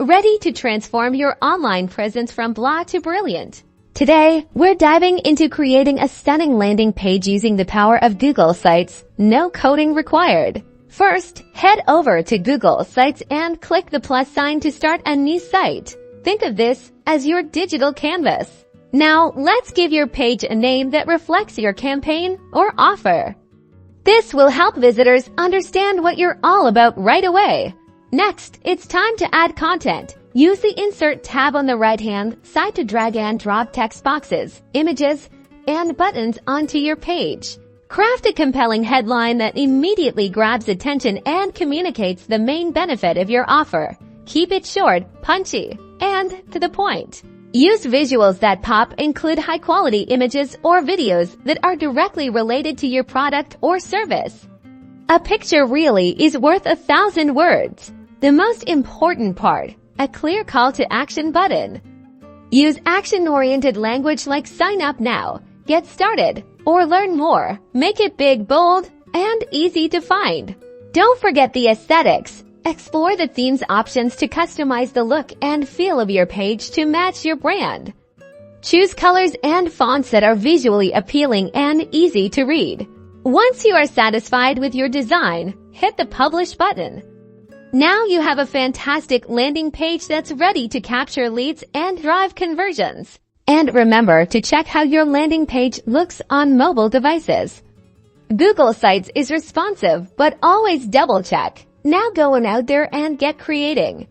ready to transform your online presence from blah to brilliant. Today, we're diving into creating a stunning landing page using the power of Google Sites, no coding required. First, head over to Google Sites and click the plus sign to start a new site. Think of this as your digital canvas. Now, let's give your page a name that reflects your campaign or offer. This will help visitors understand what you're all about right away. Next, it's time to add content. Use the Insert tab on the right-hand side to drag and drop text boxes, images, and buttons onto your page. Craft a compelling headline that immediately grabs attention and communicates the main benefit of your offer. Keep it short, punchy, and to the point. Use visuals that pop, include high-quality images or videos that are directly related to your product or service. A picture really is worth 1,000 words. The most important part, a clear call to action button. Use action-oriented language like sign up now, get started, or learn more. Make it big, bold, and easy to find. Don't forget the aesthetics. Explore the themes options to customize the look and feel of your page to match your brand. Choose colors and fonts that are visually appealing and easy to read. Once you are satisfied with your design, hit the Publish button. Now you have a fantastic landing page that's ready to capture leads and drive conversions. And remember to check how your landing page looks on mobile devices. Google Sites is responsive, but always double check. Now go on out there and get creating.